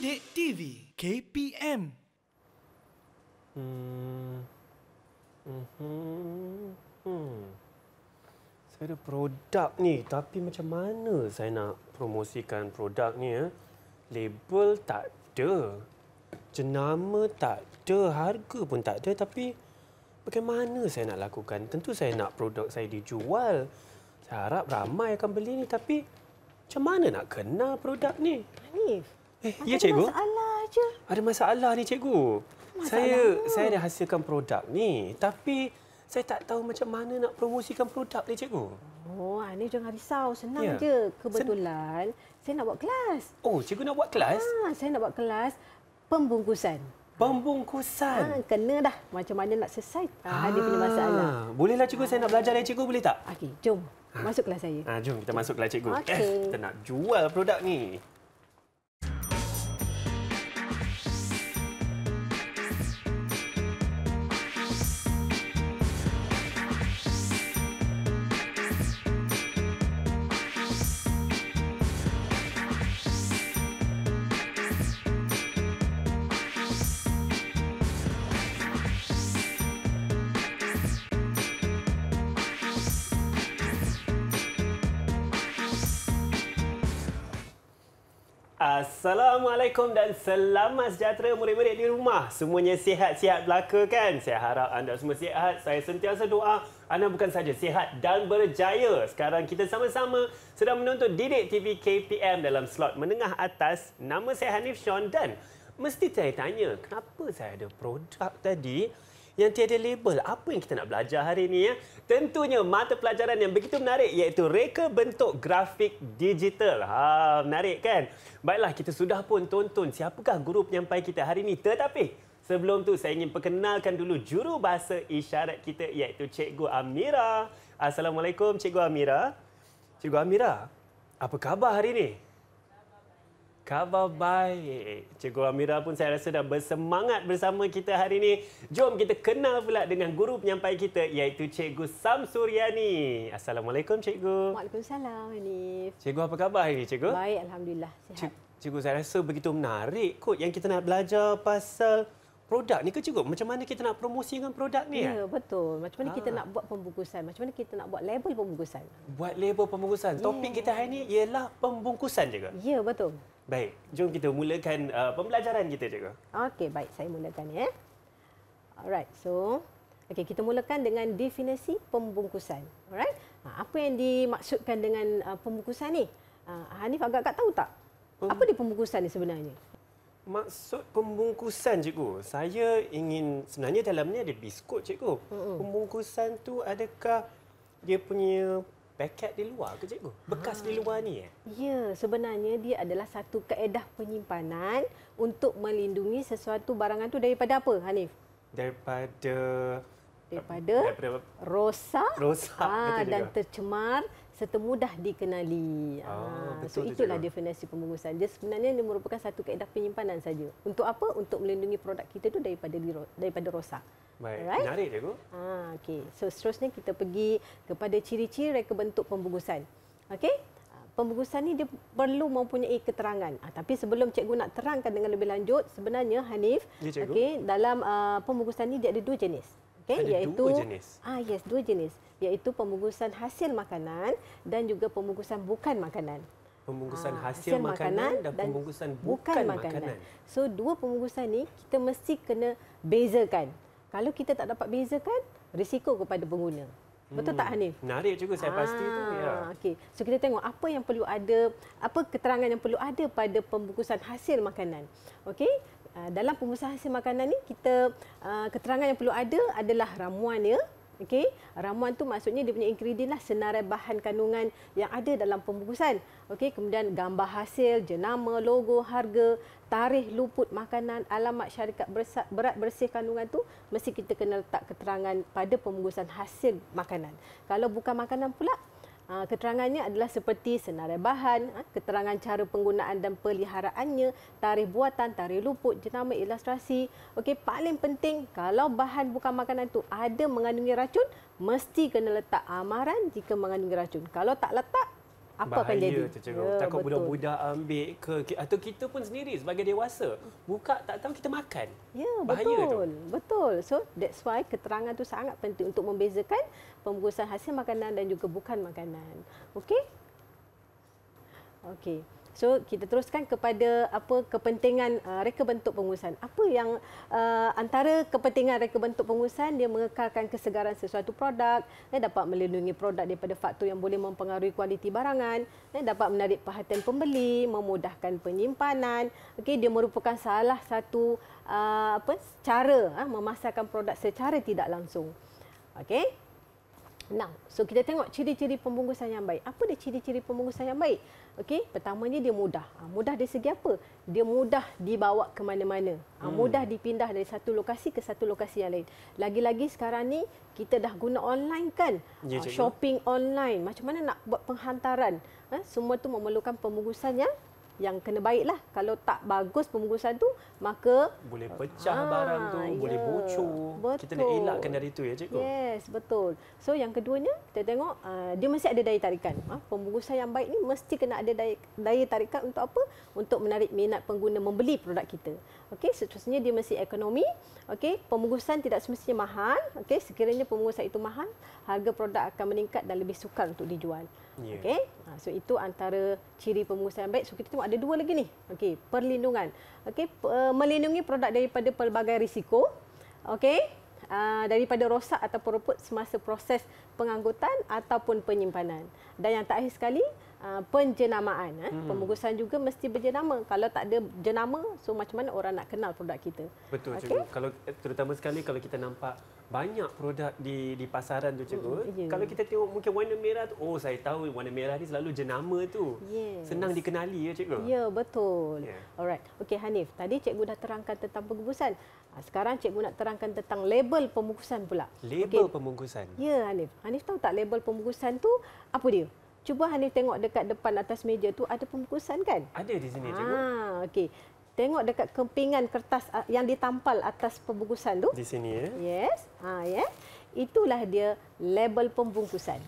Didik TV KPM. Saya ada produk ni, tapi macam mana saya nak promosikan produk ni? Label tak ada, jenama tak ada, harga pun tak ada. Tapi bagaimana saya nak lakukan? Tentu saya nak produk saya dijual. Saya harap ramai akan beli ni, tapi macam mana nak kenal produk ni? Hanif, Ya cikgu? ada masalah je. Ada masalah ni cikgu. Saya dah hasilkan produk ni, tapi saya tak tahu macam mana nak promosikan produk ni cikgu. Oh, Hanif jangan risau. Senang Ya. je. Kebetulan saya nak buat kelas. Oh, cikgu nak buat kelas? Saya nak buat kelas pembungkusan. Pembungkusan. Kena dah. Macam mana nak selesai Hanif punya masalah. Bolehlah cikgu, saya nak belajar dari cikgu, boleh tak? Okey, jom. Masuk kelas saya. Jom kita masuk kelas cikgu. Okey. Kita nak jual produk ni. Assalamualaikum dan selamat sejahtera murid-murid di rumah. Semuanya sihat-sihat belaka kan? Saya harap anda semua sihat. Saya sentiasa doa anda bukan saja sihat dan berjaya. Sekarang kita sama-sama sedang menonton Didik TV KPM dalam slot menengah atas. Nama saya Hanif Sean dan mesti saya tanya, kenapa saya ada produk tadi yang tiada label? Apa yang kita nak belajar hari ini? Tentunya mata pelajaran yang begitu menarik iaitu reka bentuk grafik digital. Menarik kan? Baiklah, kita sudah pun tonton siapakah guru penyampai kita hari ini. Tetapi sebelum tu saya ingin perkenalkan dulu juru bahasa isyarat kita iaitu Cikgu Amira. Assalamualaikum Cikgu Amira. Cikgu Amira, apa khabar hari ini? Khabar baik. Cikgu Amira pun saya rasa dah bersemangat bersama kita hari ini. Jom kita kenal pula dengan guru penyampai kita iaitu Cikgu Samsuriani. Assalamualaikum Cikgu. Waalaikumsalam, Hanif. Cikgu apa khabar hari ini Cikgu? Baik, Alhamdulillah. Sihat. Cikgu saya rasa begitu menarik kot yang kita nak belajar pasal produk ni ke Cikgu? Macam mana kita nak promosikan produk ni? Ya, betul. Macam mana kita nak buat pembungkusan? Macam mana kita nak buat label pembungkusan? Buat label pembungkusan. Topik kita hari ini ialah pembungkusan Cikgu. Ya, betul. Baik, jom kita mulakan pembelajaran kita Cikgu. Okey, baik. Saya mulakan ya. Alright, so kita mulakan dengan definisi pembungkusan. Alright. Apa yang dimaksudkan dengan pembungkusan ni? Hanif agak-agak tahu tak? Apa dia pembungkusan ni sebenarnya? Maksud pembungkusan Cikgu, saya ingin sebenarnya dalamnya ada biskut Cikgu. Pembungkusan tu adakah dia punya paket di luar ke Cikgu? Bekas di luar ni Ya, sebenarnya dia adalah satu kaedah penyimpanan untuk melindungi sesuatu barangan tu daripada apa, Hanif? Daripada rosak, betul dan juga. tercemar serta mudah dikenali. So betul itulah juga. definisi pembungkusan. Dia sebenarnya dia merupakan satu kaedah penyimpanan saja. Untuk apa? Untuk melindungi produk kita tu daripada rosak. Baik, Alright? menarik Cikgu. Okey. So seterusnya kita pergi kepada ciri-ciri reka bentuk pembungkusan. Okey? Pembungkusan ni dia perlu mempunyai keterangan. Tapi sebelum cikgu nak terangkan dengan lebih lanjut, sebenarnya Hanif, Ya, cikgu. okey, dalam pembungkusan ni dia ada dua jenis. Okey, Ada iaitu dua jenis? Yes, dua jenis. Iaitu pembungkusan hasil makanan dan juga pembungkusan bukan makanan. Pembungkusan hasil makanan dan pembungkusan bukan makanan. So dua pembungkusan ni kita mesti kena bezakan. Kalau kita tak dapat bezakan, risiko kepada pengguna. Betul tak Hanif? Menarik Cikgu, saya pasti tu. Ya. Okey. So kita tengok apa yang perlu ada, apa keterangan yang perlu ada pada pembungkusan hasil makanan. Okey? Dalam pembungkusan hasil makanan ni kita keterangan yang perlu ada adalah ramuannya. Okey, ramuan tu maksudnya dia punya ingredient lah, senarai bahan kandungan yang ada dalam pembungkusan. Okey, kemudian gambar hasil, jenama, logo, harga, tarikh luput makanan, alamat syarikat berat bersih kandungan tu mesti kita kena letak keterangan pada pembungkusan hasil makanan. Kalau bukan makanan pula, keterangannya adalah seperti senarai bahan, keterangan cara penggunaan dan peliharaannya, tarikh buatan, tarikh luput, jenama, ilustrasi. Okey, paling penting kalau bahan bukan makanan tu ada mengandungi racun, mesti kena letak amaran jika mengandungi racun. Kalau tak letak, apa akan jadi. Bahaya tu cikgu. Takut budak-budak ambil atau kita pun sendiri sebagai dewasa buka tak tahu kita makan. Ya, bahaya betul. tu. Betul. So that's why keterangan tu sangat penting untuk membezakan pembungkusan hasil makanan dan juga bukan makanan. Okey? Okey. So kita teruskan kepada kepentingan reka bentuk pengurusan. Apa yang antara kepentingan reka bentuk pengurusan, dia mengekalkan kesegaran sesuatu produk, dapat melindungi produk daripada faktor yang boleh mempengaruhi kualiti barangan, dapat menarik perhatian pembeli, memudahkan penyimpanan. Okey, dia merupakan salah satu cara memasarkan produk secara tidak langsung. Okey. Now, so kita tengok ciri-ciri pembungkusan yang baik. Apa dia ciri-ciri pembungkusan yang baik? Okey, pertamanya dia mudah. Mudah dari segi apa? Dia mudah dibawa ke mana-mana. Mudah dipindah dari satu lokasi ke satu lokasi yang lain. Lagi-lagi sekarang ni kita dah guna online kan? Ya, shopping online. Macam mana nak buat penghantaran? Semua tu memerlukan pembungkusan yang kena baiklah. Kalau tak bagus pembungkusan tu, maka boleh pecah barang tu, boleh bocor. Betul. Kita nak elakkan dari itu ya cikgu. Yes, betul. So yang keduanya, kita tengok dia mesti ada daya tarikan. Pembungkusan yang baik ni mesti kena ada daya tarikan untuk apa? Untuk menarik minat pengguna membeli produk kita. Okey, seterusnya dia mesti ekonomi. Okey, pembungkusan tidak semestinya mahal. Okey, sekiranya pembungkusan itu mahal, harga produk akan meningkat dan lebih sukar untuk dijual. Yeah. Okey, so itu antara ciri pembungkusan yang baik. So kita tengok ada dua lagi ni. Okey, perlindungan. Okey, melindungi produk daripada pelbagai risiko. Okey, daripada rosak ataupun reput semasa proses pengangkutan ataupun penyimpanan. Dan yang terakhir sekali, penjenamaan. Pembungkusan juga mesti berjenama. Kalau tak ada jenama, so macam mana orang nak kenal produk kita? Betul cikgu. Kalau terutama sekali kalau kita nampak banyak produk di pasaran tu cikgu. Kalau kita tengok mungkin warna merah tu, oh saya tahu warna merah ni selalu jenama tu. Yes. Senang dikenali ya cikgu. Ya, betul. Yeah. Alright. Okey Hanif, tadi cikgu dah terangkan tentang pembungkusan. Sekarang cikgu nak terangkan tentang label pembungkusan pula. Label pembungkusan. Ya Hanif. Hanif tahu tak label pembungkusan tu apa dia? Cuba Hanif tengok dekat depan atas meja tu ada pembungkusan kan? Ada di sini cikgu. Okey. Tengok dekat kempingan kertas yang ditampal atas pembungkusan tu. Di sini ya. Yes. Itulah dia label pembungkusan.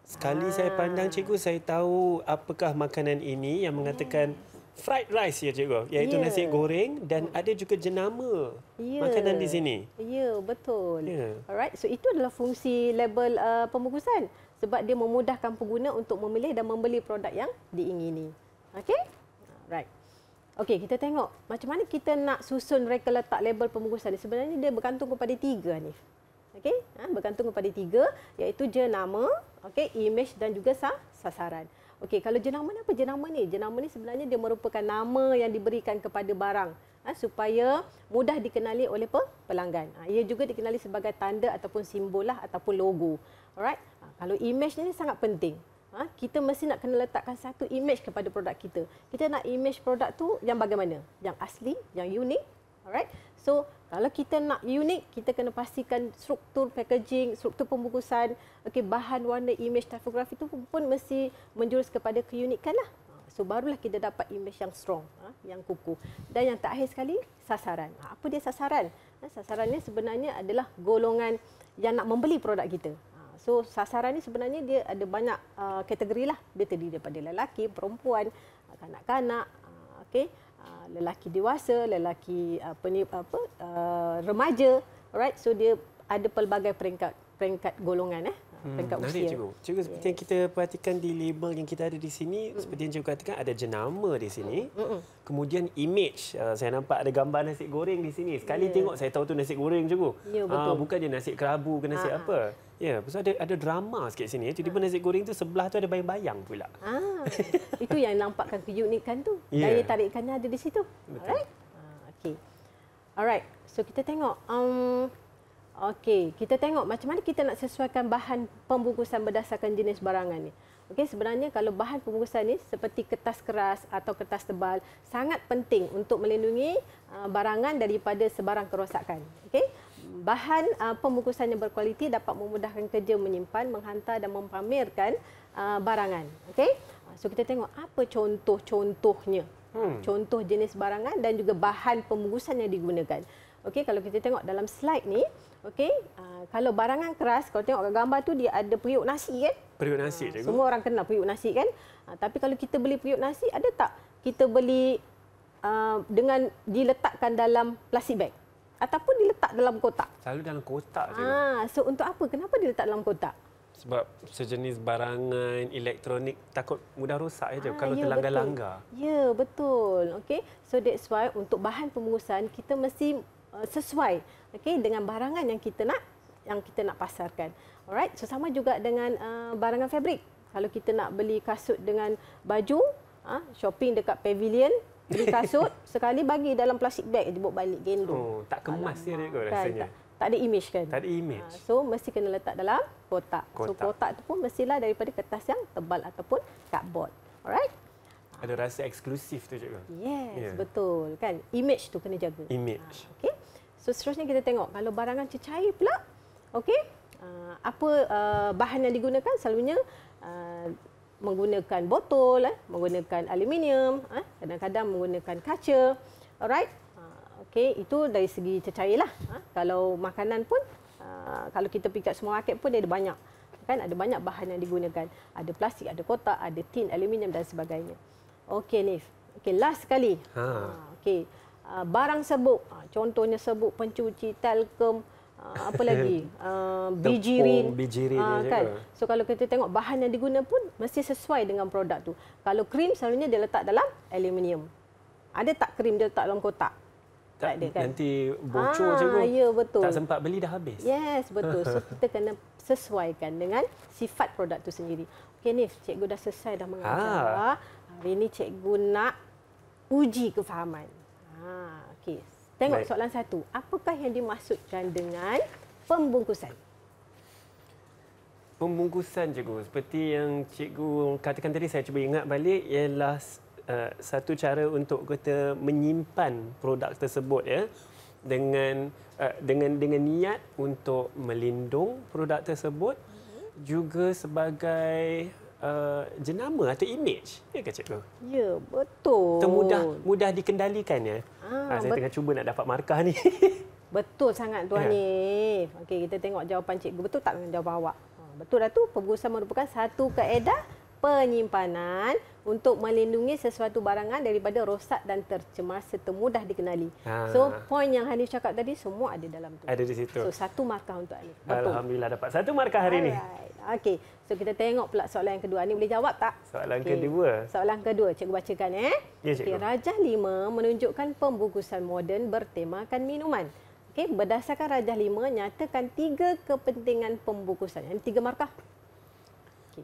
Sekali saya pandang cikgu, saya tahu apakah makanan ini yang mengatakan fried rice ya cikgu, iaitu nasi goreng dan ada juga jenama makanan di sini. Ya, betul. Alright, so itu adalah fungsi label pembungkusan sebab dia memudahkan pengguna untuk memilih dan membeli produk yang diingini. Okey? Right. Okey, kita tengok macam mana kita nak susun reka letak label pembungkusan ni. Sebenarnya dia bergantung kepada 3 Hanif. Okey? Bergantung kepada 3 iaitu jenama, okey, image dan juga sasaran. Okey, kalau jenama ni apa jenama ni? Jenama ni sebenarnya dia merupakan nama yang diberikan kepada barang supaya mudah dikenali oleh pelanggan. Ia juga dikenali sebagai tanda ataupun simbol lah ataupun logo. Alright? Kalau image ni sangat penting. Kita mesti nak kena letakkan satu image kepada produk kita. Kita nak image produk tu yang bagaimana? Yang asli, yang unik. Alright? So, kalau kita nak unik, kita kena pastikan struktur packaging, struktur pembungkusan, okey, bahan warna image tipografi tu pun mesti menjurus kepada keunikan lah. So, barulah kita dapat image yang strong, yang kukuh. Dan yang terakhir sekali, sasaran. Apa dia sasaran? Sasaran ni sebenarnya adalah golongan yang nak membeli produk kita. So, sasaran ni sebenarnya dia ada banyak kategori lah. Dia terdiri daripada lelaki, perempuan, kanak-kanak, okey, lelaki dewasa, lelaki remaja. Alright, so dia ada pelbagai peringkat golongan peringkat usia. Cikgu, seperti yang kita perhatikan di label yang kita ada di sini, seperti yang cikgu katakan ada jenama di sini. Kemudian image, saya nampak ada gambar nasi goreng di sini. Sekali tengok saya tahu tu nasi goreng cikgu. Ya, betul. Bukan dia nasi kerabu ke nasi apa. Ya, pasal ada drama sikit sini. Tiba-tiba nasi goreng tu sebelah tu ada bayang-bayang pula. Itu yang nampakkan keunikan tu. Daya tarikannya ada di situ. Alright. Okey. Alright. So kita tengok okey, kita tengok macam mana kita nak sesuaikan bahan pembungkusan berdasarkan jenis barangan ni. Okey, sebenarnya kalau bahan pembungkusan ni seperti kertas keras atau kertas tebal sangat penting untuk melindungi barangan daripada sebarang kerosakan. Okey. Bahan pembungkusan yang berkualiti dapat memudahkan kerja menyimpan, menghantar dan mempamerkan barangan. Okey. So kita tengok apa contoh-contohnya. Contoh jenis barangan dan juga bahan pembungkusan yang digunakan. Okey, kalau kita tengok dalam slide ni, okey, Kalau barangan keras, kalau tengok gambar tu dia ada periuk nasi kan? Periuk nasi, cikgu. Semua orang kenal periuk nasi kan? Tapi kalau kita beli periuk nasi, ada tak kita beli dengan diletakkan dalam plastik bag? Ataupun diletak dalam kotak? Selalu dalam kotak, cikgu. So untuk apa? Kenapa diletak dalam kotak? Sebab sejenis barangan elektronik takut mudah rosak je kalau Ya, terlanggar-langgar. Ya, betul. Okey. So that's why untuk bahan pembungkusan kita mesti sesuai dengan barangan yang kita nak pasarkan. Alright. So sama juga dengan barangan fabrik. Kalau kita nak beli kasut dengan baju, shopping dekat Pavilion, beli kasut sekali bagi dalam plastik bag je bawa balik gendong. Tak kemas dia kot rasanya. Tak ada image kan? Tak ada image. So mesti kena letak dalam kotak. So kotak tu pun mestilah daripada kertas yang tebal ataupun cardboard. Alright? Ada rasa eksklusif tu cikgu. Yes, betul kan. Image tu kena jaga. Image. Okey. So seterusnya kita tengok kalau barangan cecair pula, okey. Apa bahan yang digunakan? Selalunya menggunakan botol, menggunakan aluminium, kadang-kadang menggunakan kaca. Alright? Okey, itu dari segi cecair lah. Kalau makanan pun, kalau kita pergi kat supermarket pun dia ada banyak. Kan ada banyak bahan yang digunakan. Ada plastik, ada kotak, ada tin, aluminium dan sebagainya. Okey, Nif. Okey, last sekali. Okey. Barang serbuk. Contohnya serbuk pencuci, talcum, apa lagi? Bijirin. Kan? So kalau kita tengok bahan yang digunakan pun mesti sesuai dengan produk tu. Kalau krim selalunya dia letak dalam aluminium. Ada tak krim dia letak dalam kotak? Tak ada kan? Nanti bocor cikgu. Ya, betul. Tak sempat beli dah habis. Yes, betul. So kita kena sesuaikan dengan sifat produk tu sendiri. Okey Nif, cikgu dah selesai dah mengajar. Hari ini cikgu nak uji kefahaman. Okey. Tengok soalan satu. Apakah yang dimaksudkan dengan pembungkusan? Pembungkusan cikgu, seperti yang cikgu katakan tadi, saya cuba ingat balik, ialah satu cara untuk kita menyimpan produk tersebut ya, dengan niat untuk melindung produk tersebut, juga sebagai jenama atau image, ya ke cikgu? Ya, betul. Itu mudah dikendalikan ya. Saya tengah cuba nak dapat markah ni. Betul sangat Tuan Nif. Okey, kita tengok jawapan cikgu. Betul tak dengan jawapan awak? Betul dah tu, pembungkusan merupakan satu kaedah penyimpanan untuk melindungi sesuatu barangan daripada rosak dan tercemar serta mudah dikenali. So, poin yang Hanif cakap tadi semua ada dalam tu. Ada di situ. So, satu markah untuk Hanif. Alhamdulillah dapat satu markah hari ini. Okey, so kita tengok pula soalan yang kedua. Hanif boleh jawab tak? Soalan kedua. Soalan kedua, cikgu bacakan Ya, cikgu. Okay, Rajah 5 menunjukkan pembungkusan moden bertemakan minuman. Okey, berdasarkan Rajah 5, nyatakan 3 kepentingan pembungkusan. Yang 3 markah.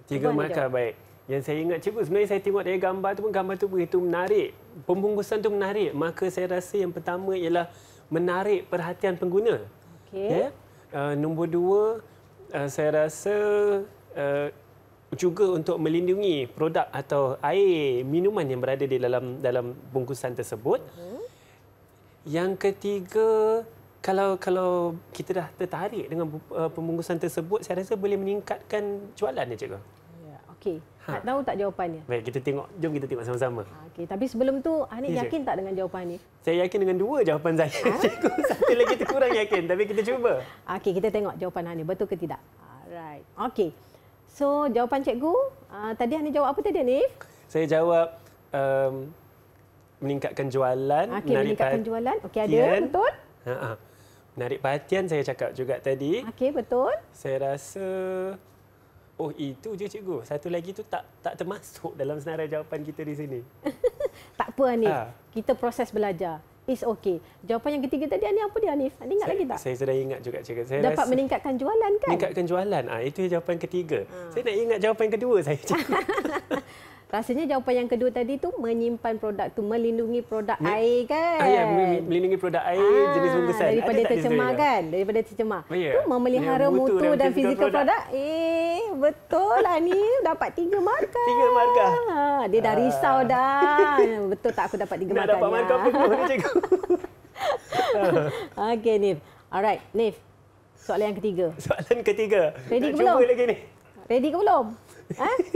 Okay, 3 markah, baik. Yang saya ingat cikgu, sebenarnya saya tengok dari gambar tu pun, gambar tu begitu menarik. Pembungkusan tu menarik. Maka saya rasa yang pertama ialah menarik perhatian pengguna. Okey. Nombor 2, saya rasa juga untuk melindungi produk atau air minuman yang berada di dalam bungkusan tersebut. Yang ketiga, kalau kita dah tertarik dengan pembungkusan tersebut, saya rasa boleh meningkatkan jualan ya cikgu. Okey, nak tahu tak jawapannya? Baik, jom kita tengok sama-sama. Okey, tapi sebelum tu Hanif yakin tak dengan jawapan ni? Saya yakin dengan 2 jawapan saya. Cikgu, satu lagi tu kurang yakin, tapi kita cuba. Okey, kita tengok jawapan Hanif betul ke tidak. Alright. Okey. So, jawapan cikgu, tadi Hanif jawab apa tadi Hanif? Saya jawab meningkatkan jualan, Okey, meningkatkan jualan. Okey, ada betul? Menarik perhatian saya cakap juga tadi. Okey, betul. Saya rasa itu je cikgu. Satu lagi tu tak termasuk dalam senarai jawapan kita di sini. Tak apa Hanif. Kita proses belajar. It's okay. Jawapan yang ketiga tadi Hanif apa dia Hanif? Anda ingat lagi tak? Saya sudah ingat juga cikgu. Saya dapat meningkatkan jualan kan? Meningkatkan jualan. Itu jawapan ketiga. Saya nak ingat jawapan kedua saya cikgu. Rasanya jawapan yang kedua tadi tu menyimpan produk tu, melindungi produk air kan? Ya, melindungi produk air jenis bungkusan. Daripada tercemar kan? Daripada tercemar. Tu memelihara mutu dan fizikal produk. Betul lah ni. Dapat 3 markah. 3 markah. Dia dah risau dah. Betul tak aku dapat 3 markah? Nak dapat markah penuh ni cikgu. Okey Nif. Alright Nif. Soalan yang ketiga. Soalan ketiga. Ready ke belum? Cuba lagi ni. Ready ke belum?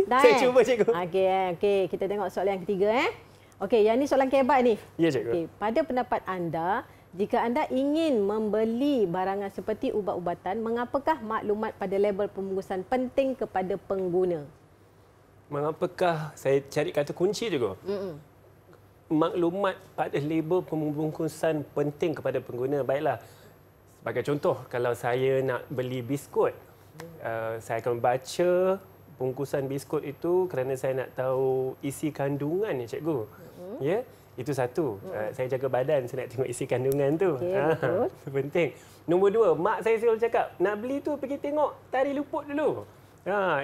Dah, saya cuba cikgu. Okey, kita tengok soalan yang ketiga Okey, yang ni soalan kebat ni. Ya cikgu. Okey, pada pendapat anda, Jika anda ingin membeli barangan seperti ubat-ubatan, mengapakah maklumat pada label pembungkusan penting kepada pengguna? Mengapakah saya cari kata kunci juga? Maklumat pada label pembungkusan penting kepada pengguna. Baiklah, sebagai contoh, kalau saya nak beli biskut, saya akan baca bungkusan biskut itu kerana saya nak tahu isi kandungan ya cikgu. Ya, itu satu. Saya jaga badan, saya nak tengok isi kandungan tu. Betul. Itu penting. Nombor dua, mak saya selalu cakap, nak beli tu pergi tengok tari luput dulu.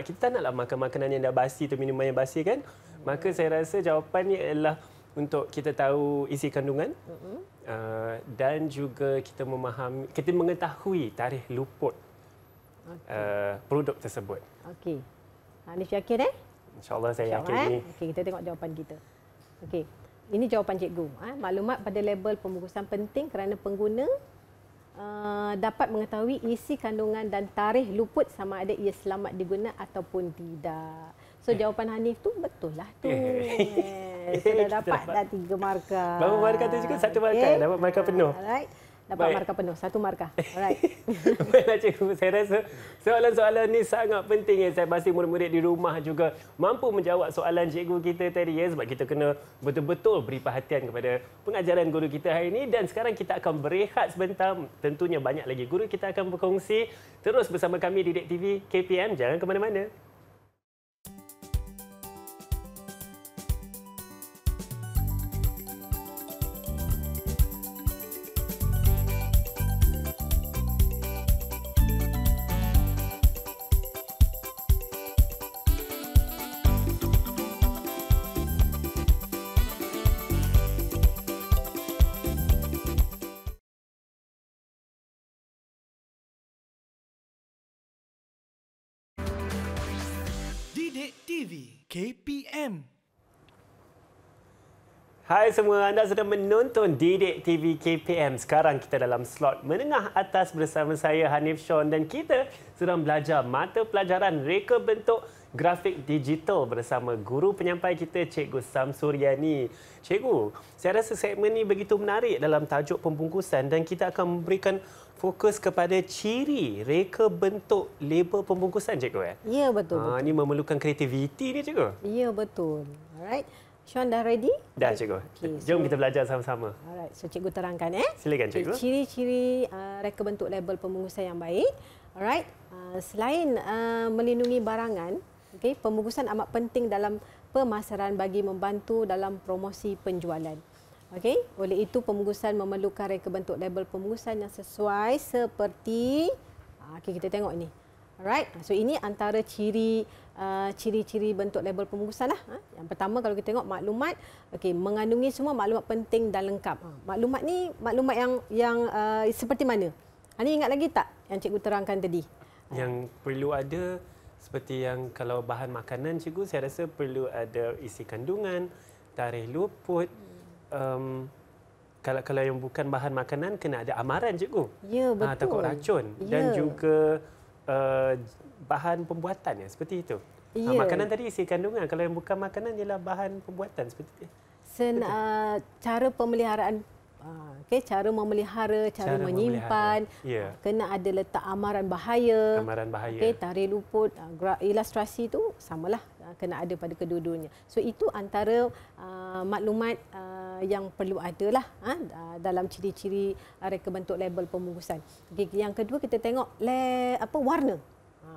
Kita tak naklah makan makanan yang dah basi atau minuman yang basi kan. Maka saya rasa jawapannya adalah untuk kita tahu isi kandungan dan juga kita mengetahui tarikh luput produk tersebut. Okey. Hanif yakin InsyaAllah saya yakin ni. Okey, kita tengok jawapan kita. Okey. Ini jawapan cikgu. Maklumat pada label pembungkusan penting kerana pengguna dapat mengetahui isi kandungan dan tarikh luput sama ada ia selamat diguna ataupun tidak. So jawapan Hanif tu betul lah tu. Sudah dapat dah 3 markah. Berapa markah tu juga? 1 markah. Dapat markah penuh. Alright. Dapat markah penuh. 1 markah. Alright. Baiklah cikgu, saya rasa soalan-soalan ni sangat penting. Saya pasti murid-murid di rumah juga mampu menjawab soalan cikgu kita tadi ya, sebab kita kena betul-betul beri perhatian kepada pengajaran guru kita hari ini. Dan sekarang kita akan berehat sebentar. Tentunya banyak lagi guru kita akan berkongsi. Terus bersama kami di Didik TV KPM. Jangan ke mana-mana. Didik TV KPM. Hai semua, anda sedang menonton Didik TV KPM. Sekarang kita dalam slot menengah atas bersama saya Hanif Sean dan kita sedang belajar mata pelajaran reka bentuk grafik digital bersama guru penyampai kita Cikgu Samsuryani. Cikgu, saya rasa segmen ini begitu menarik dalam tajuk pembungkusan dan kita akan memberikan fokus kepada ciri reka bentuk label pembungkusan cikgu. Ya, betul. Ini memerlukan kreativiti ni cikgu. Ya, betul. Alright. Sean dah ready? Dah cikgu. Okay, Jom kita belajar sama-sama. Alright, so cikgu terangkan Silakan cikgu. Ciri-ciri reka bentuk label pembungkusan yang baik. Alright. Selain melindungi barangan, okey, pembungkusan amat penting dalam pemasaran bagi membantu dalam promosi penjualan. Okey, oleh itu pembungkusan memerlukan reka bentuk label pembungkusan yang sesuai seperti okey, kita tengok ini. Alright. So ini antara ciri-ciri bentuk label pembungkusan lah. Yang pertama kalau kita tengok maklumat, okey, mengandungi semua maklumat penting dan lengkap. Maklumat ni maklumat yang seperti mana? Ini ingat lagi tak yang cikgu terangkan tadi? Yang perlu ada seperti yang kalau bahan makanan cikgu, saya rasa perlu ada isi kandungan, tarikh luput. Kalau yang bukan bahan makanan kena ada amaran cikgu. Ya, betul. Takut racun dan juga bahan pembuatan seperti itu. Ya. Makanan tadi isi kandungan, kalau yang bukan makanan ialah bahan pembuatan seperti itu. Cara pemeliharaan, cara memelihara, cara menyimpan, kena ada letak amaran bahaya. Tarikh luput, ilustrasi tu samalah, kena ada pada kedua-duanya. So itu antara maklumat yang perlu adalah dalam ciri-ciri reka bentuk label pembungkusan. Yang kedua kita tengok warna.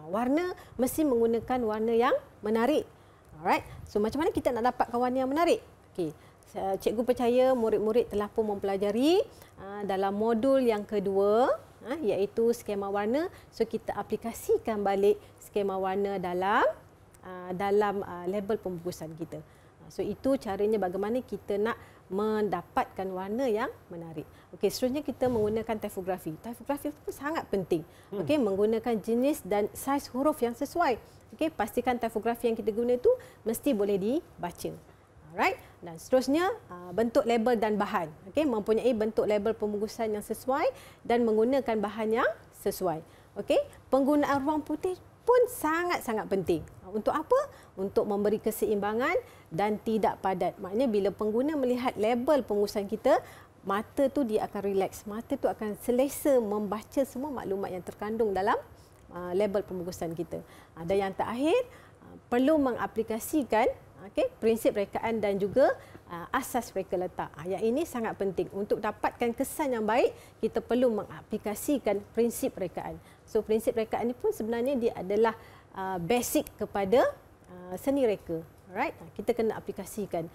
Warna mesti menggunakan warna yang menarik. Alright. So macam mana kita nak dapatkan warna yang menarik? Okey. Cikgu percaya murid-murid telah pun mempelajari dalam modul yang kedua iaitu skema warna. So kita aplikasikan balik skema warna dalam label pembungkusan kita. So itu caranya bagaimana kita nak mendapatkan warna yang menarik. Okey, seterusnya kita menggunakan typografi. Typografi itu sangat penting. Okey, menggunakan jenis dan saiz huruf yang sesuai. Okey, pastikan typografi yang kita guna itu mesti boleh dibaca. Alright. Dan seterusnya bentuk label dan bahan. Okey, mempunyai bentuk label pembungkusan yang sesuai dan menggunakan bahan yang sesuai. Okey, penggunaan ruang putih pun sangat-sangat penting. Untuk apa? Untuk memberi keseimbangan dan tidak padat. Maknanya bila pengguna melihat label pembungkusan kita, mata tu dia akan relax. Mata tu akan selesa membaca semua maklumat yang terkandung dalam label pembungkusan kita. Dan yang terakhir, perlu mengaplikasikan prinsip rekaan dan juga asas reka letak. Yang ini sangat penting. Untuk dapatkan kesan yang baik, kita perlu mengaplikasikan prinsip rekaan. So prinsip rekaan ini pun sebenarnya dia adalah basic kepada seni reka. Alright, kita kena aplikasikan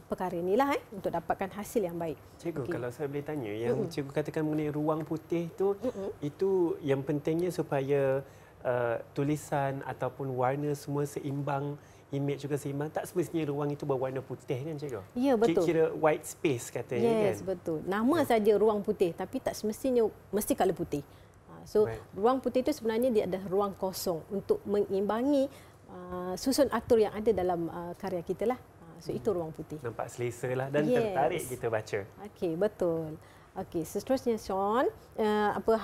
perkara inilah untuk dapatkan hasil yang baik. Cikgu, kalau saya boleh tanya, yang cikgu katakan mengenai ruang putih tu, itu yang pentingnya supaya tulisan ataupun warna semua seimbang, image juga seimbang. Tak semestinya ruang itu berwarna putih kan, cikgu? Ya, betul. Kira white space katanya kan? Yes, betul. Nama saja ruang putih tapi tak semestinya mesti color putih. So, ruang putih itu sebenarnya dia adalah ruang kosong untuk mengimbangi susun atur yang ada dalam karya kita lah. So, itu ruang putih. Nampak selesa lah dan tertarik kita baca. Okey, betul. Okey, seterusnya Sean,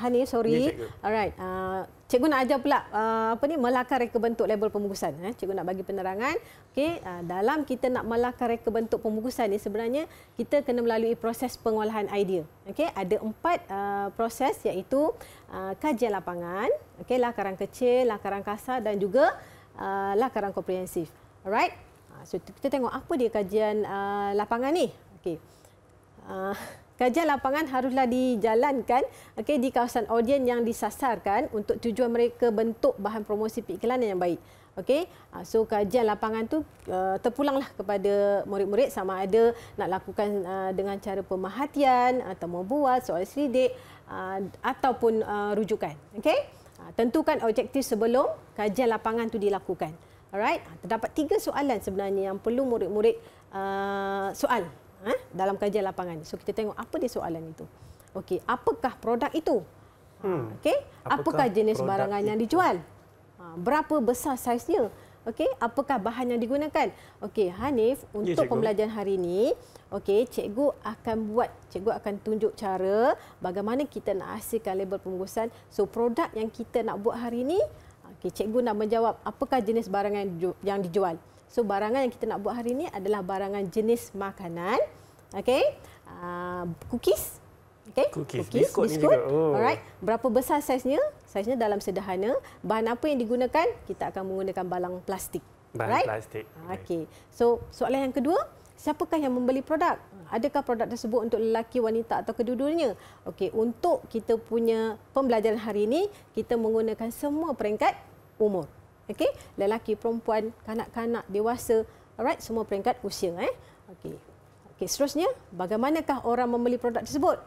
Hanif, sorry. Ya, alright. Cikgu nak ajar pula melakar reka bentuk label pembungkusan. Cikgu nak bagi penerangan. Okey, dalam kita nak melakar reka bentuk pembungkusan ni sebenarnya kita kena melalui proses pengolahan idea. Okey, ada 4 proses iaitu kajian lapangan, okey, lakaran kecil, lakaran kasar dan juga lakaran komprehensif. Alright. So kita tengok apa dia kajian lapangan ni. Okey. Kajian lapangan haruslah dijalankan di kawasan audien yang disasarkan untuk tujuan mereka bentuk bahan promosi periklanan yang baik. Okey. So kajian lapangan tu terpulanglah kepada murid-murid sama ada nak lakukan dengan cara pemerhatian atau membuat soal selidik ataupun rujukan. Okey. Tentukan objektif sebelum kajian lapangan tu dilakukan. Alright. Terdapat 3 soalan sebenarnya yang perlu murid-murid soal dalam kajian lapangan. So kita tengok apa dia soalan itu. Okey, apakah produk itu? Okey, apakah jenis barangan yang dijual? Berapa besar saiznya? Okey, apakah bahan yang digunakan? Okey, Hanif, untuk pembelajaran hari ini, okey, cikgu akan tunjuk cara bagaimana kita nak hasilkan label pembungkusan. So produk yang kita nak buat hari ini, okey, cikgu nak menjawab apakah jenis barangan yang dijual. So barangan yang kita nak buat hari ini adalah barangan jenis makanan. Okey. Cookies. Okey. Biskut. Alright. Berapa besar saiznya? Saiznya dalam sederhana. Bahan apa yang digunakan? Kita akan menggunakan balang plastik. Bahan plastik. Okey. So soalan yang kedua, siapakah yang membeli produk? Adakah produk tersebut untuk lelaki, wanita atau kedua-duanya? Okey, untuk kita punya pembelajaran hari ini, kita menggunakan semua peringkat umur. Okey, lelaki, perempuan, kanak-kanak, dewasa, alright, semua peringkat usia. Okey. Okey, seterusnya, bagaimanakah orang membeli produk tersebut?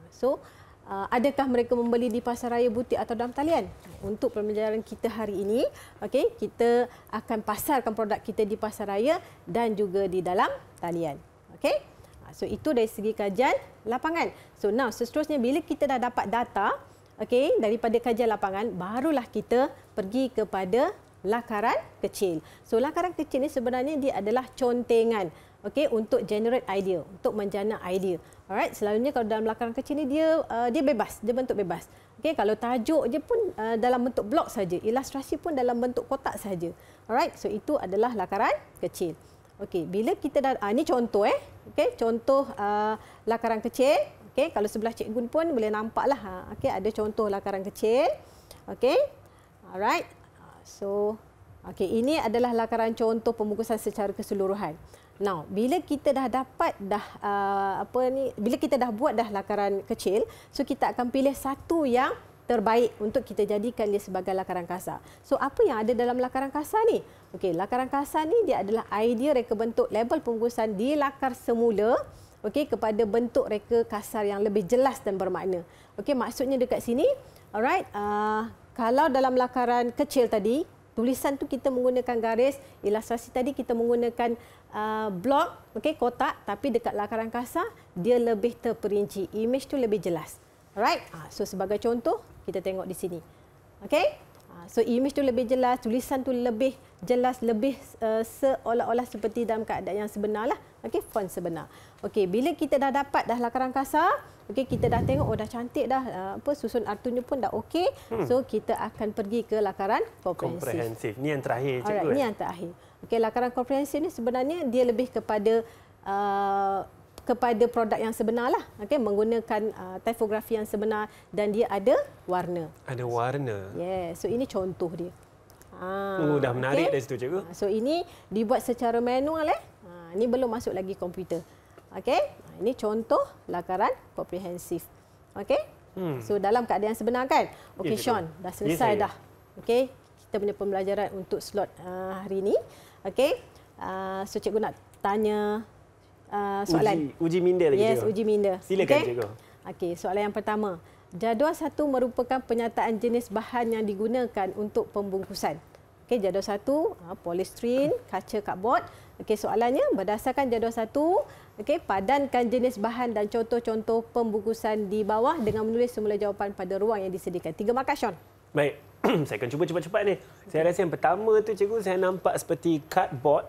So, adakah mereka membeli di pasaraya, butik atau dalam talian? Untuk pembelajaran kita hari ini, okey, kita akan pasarkan produk kita di pasaraya dan juga di dalam talian. Okey? So, itu dari segi kajian lapangan. So, now seterusnya bila kita dah dapat data, okey, daripada kajian lapangan, barulah kita pergi kepada lakaran kecil. So lakaran kecil ni sebenarnya dia adalah contengan, okey, untuk generate idea, untuk menjana idea. Alright, selalunya kalau dalam lakaran kecil ni dia bebas, dia bentuk bebas. Okey, kalau tajuk je pun dalam bentuk blok saja, ilustrasi pun dalam bentuk kotak saja. Alright, so itu adalah lakaran kecil. Okey, bila kita dah ini contoh okey, contoh lakaran kecil. Okey, kalau sebelah cikgu pun boleh nampaklah okey, ada contoh lakaran kecil. Okey. Alright. So, okey, ini adalah lakaran contoh pembungkusan secara keseluruhan. Now, bila kita dah dapat bila kita dah buat dah lakaran kecil, so kita akan pilih satu yang terbaik untuk kita jadikan dia sebagai lakaran kasar. So, apa yang ada dalam lakaran kasar ni? Okey, lakaran kasar ni dia adalah idea reka bentuk label pembungkusan dilakar semula, okey, kepada bentuk reka kasar yang lebih jelas dan bermakna. Okey, maksudnya dekat sini, alright, kalau dalam lakaran kecil tadi, tulisan tu kita menggunakan garis, ilustrasi tadi kita menggunakan blok, okey, kotak, tapi dekat lakaran kasar dia lebih terperinci, image tu lebih jelas. Alright, so sebagai contoh kita tengok di sini. Okey, so image tu lebih jelas, tulisan tu lebih jelas, lebih seolah-olah seperti dalam keadaan yang sebenar lah. Okey, font sebenar. Okey, bila kita dah dapat dah lakaran kasar, okey, kita dah tengok dah cantik dah, susun artunya pun dah okey. So kita akan pergi ke lakaran komprehensif. Ni yang terakhir, cikgu. Alright, ni yang terakhir. Okey, lakaran komprehensif ni sebenarnya dia lebih kepada kepada produk yang sebenar lah. Okey, menggunakan tipografi yang sebenar dan dia ada warna. Ada warna. So ini contoh dia. Dah menarik dari situ, cikgu. So ini dibuat secara manual ini belum masuk lagi komputer. Okey, ini contoh lakaran komprehensif. Okey. So dalam keadaan yang sebenar kan? Okey, Sean, dah selesai dah. Okey, kita punya pembelajaran untuk slot hari ini. Okey. So cikgu nak tanya soalan. Uji minda lagi, yes, cikgu. uji minda. Silakan, cikgu. Okey, soalan yang pertama. Jadual 1 merupakan penyataan jenis bahan yang digunakan untuk pembungkusan. Okey, jadual 1 polistiren, kaca cardboard. Okey, soalannya berdasarkan jadual 1, okey, padankan jenis bahan dan contoh-contoh pembungkusan di bawah dengan menulis semula jawapan pada ruang yang disediakan. 3 markah, Sean. Baik. Saya akan cuba cepat-cepat ni. Saya rasa yang pertama tu, cikgu, saya nampak seperti cardboard.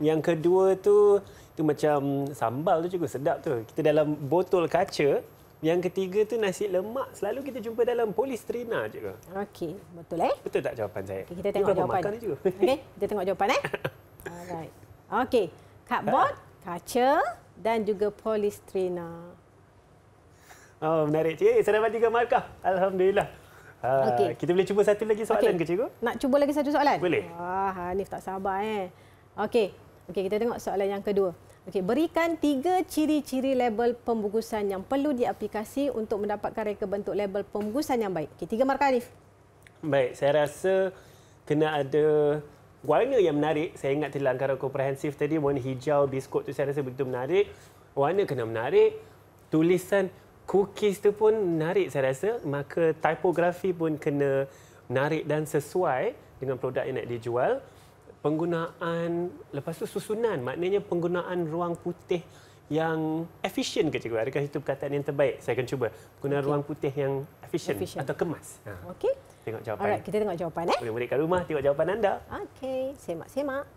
Yang kedua tu macam sambal tu, cikgu, sedap tu. Kita dalam botol kaca. Yang ketiga tu nasi lemak. Selalu kita jumpa dalam polistrina, cikgu. Okey, betul Betul tak jawapan saya? Okay, kita tengok jawapan. Makan ni, cikgu? Okey, kita tengok jawapan Alright. Okey, cardboard, kaca dan juga polistrina. Oh, menarik, cikgu. Saya dapat 3 markah. Alhamdulillah. Okey. Kita boleh cuba satu lagi soalan ke, cikgu? Nak cuba lagi satu soalan? Boleh. Hanif tak sabar Okey, kita tengok soalan yang kedua. Okey, berikan 3 ciri-ciri label pembungkusan yang perlu diaplikasi untuk mendapatkan reka bentuk label pembungkusan yang baik. Okey, 3 markah, Hanif. Baik, saya rasa kena ada warna yang menarik. Saya ingat dalam anggaran komprehensif tadi, warna hijau biskut tu saya rasa begitu menarik. Warna kena menarik. Tulisan cookies tu pun menarik saya rasa. Maka tipografi pun kena menarik dan sesuai dengan produk yang nak dijual. Penggunaan, lepas tu susunan, maknanya penggunaan ruang putih yang efisien ke, cikgu? Adakah itu perkataan yang terbaik? Saya akan cuba. Penggunaan ruang putih yang efisien atau kemas. Okey. Tengok jawapan. Alright, kita tengok jawapan. Murid-murid kat rumah tengok jawapan anda. Okey, semak-semak.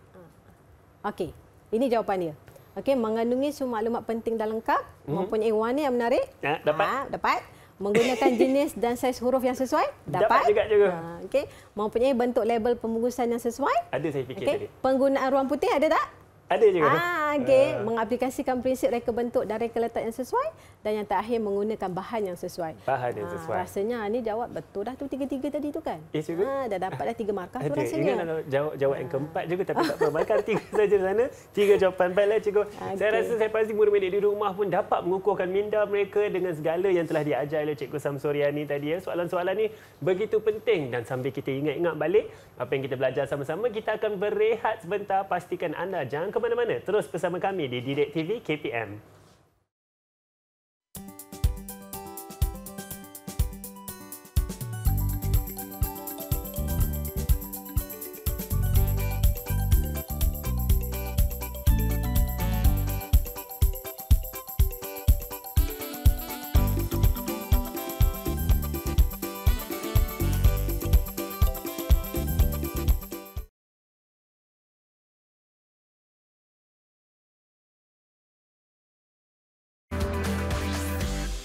Okey, ini jawapan dia. Okey, mengandungi semua maklumat penting dan lengkap, mempunyai warna yang menarik. Dapat. Dapat. Menggunakan jenis dan saiz huruf yang sesuai. Dapat juga, cikgu. Okey, mempunyai bentuk label pembungkusan yang sesuai. Ada saya fikir tadi. Penggunaan ruang putih ada tak? Ada juga. Okey, mengaplikasikan prinsip reka bentuk dan reka letak yang sesuai, dan yang terakhir menggunakan bahan yang sesuai. Bahan yang sesuai. Rasanya ni jawab betul dah tu 3-3 tadi tu kan? Ya, cikgu. Dah dapat dah 3 markah tu Ada. rasanya. Ingat kalau jawab yang keempat juga, tapi tak apa. Markah 3 saja di sana. 3 jawapan baiklah, cikgu. Saya rasa saya pasti murid-murid di rumah pun dapat mengukuhkan minda mereka dengan segala yang telah diajar oleh Cikgu Samsuriani tadi. Soalan-soalan ni begitu penting, dan sambil kita ingat-ingat balik apa yang kita belajar sama-sama, kita akan berehat sebentar. Pastikan anda jangan ke mana-mana. Terus bersama kami di Didik TV KPM.